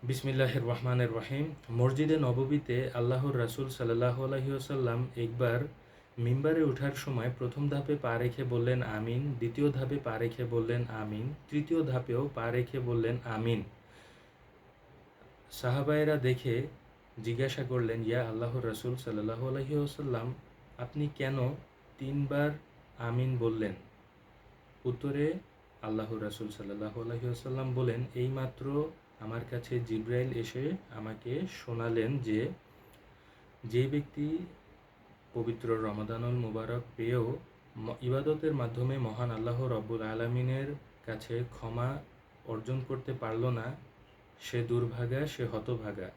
বিসমিল্লাহির রহমানির রহিম। মসজিদে নববীতে আল্লাহর রাসূল সাল্লাল্লাহু আলাইহি ওয়াসাল্লাম একবার মিম্বারে ওঠার সময় প্রথম ধাপে পা রেখে বললেন আমিন, দ্বিতীয় ধাপে পা রেখে বললেন আমিন, তৃতীয় ধাপেও পা রেখে বললেন আমিন। সাহাবায়েরা দেখে জিজ্ঞাসা করলেন, ইয়া আল্লাহর রাসূল সাল্লাল্লাহু আলাইহি ওয়াসাল্লাম, আপনি কেন তিনবার আমিন বললেন? উত্তরে আল্লাহর রাসূল সাল্লাল্লাহু আলাইহি ওয়াসাল্লাম বলেন, এইমাত্র আমার কাছে জিবরাইল এসে আমাকে শোনালেন যে ব্যক্তি পবিত্র রমাদানুল মুবারক পেয়েও ইবাদতের মাধ্যমে মহান আল্লাহ রব্বুল আলামিনের কাছে ক্ষমা অর্জন করতে পারল না, সে দুর্ভাগা, সে হতভাগা।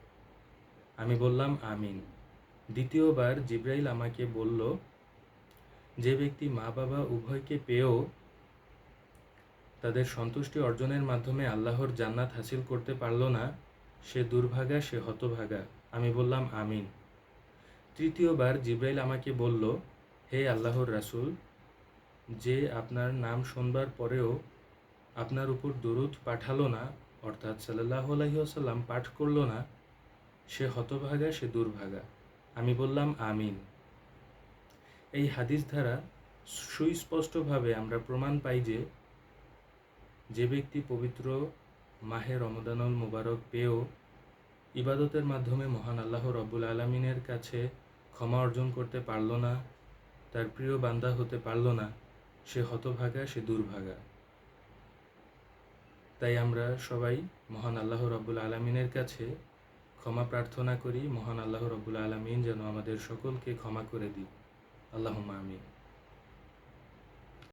আমি বললাম আমিন। দ্বিতীয়বার জিবরাইল আমাকে বলল, যে ব্যক্তি মা বাবা উভয়কে পেয়েও তাদের সন্তুষ্টি অর্জনের মাধ্যমে আল্লাহর জান্নাত হাসিল করতে পারল না, সে দুর্ভাগা, সে হতভাগা। আমি বললাম আমিন। তৃতীয়বার জিবরাইল আমাকে বলল, হে আল্লাহর রাসূল, যে আপনার নাম শুনবার পরেও আপনার উপর দরুদ পাঠালো না, অর্থাৎ সাল্লাল্লাহু আলাইহি ওয়াসাল্লাম পাঠ করল না, সে হতভাগা, সে দুর্ভাগা। আমি বললাম আমিন। এই হাদিস দ্বারা সুস্পষ্টভাবে আমরা প্রমাণ পাই যে ব্যক্তি পবিত্র মাহে রমাদানুল মুবারক পেয়েও ইবাদতের মাধ্যমে মহান আল্লাহ রব্বুল আলামিনের কাছে ক্ষমা অর্জন করতে পারল না, তার প্রিয় বান্দা হতে পারল না, সে হতভাগা, সে দুর্ভাগা। তাই আমরা সবাই মহান আল্লাহ রব্বুল আলামিনের কাছে ক্ষমা প্রার্থনা করি। মহান আল্লাহ রব্বুল আলামিন যেন আমাদের সকলকে ক্ষমা করে দিই। আল্লাহুম্মা আমিন।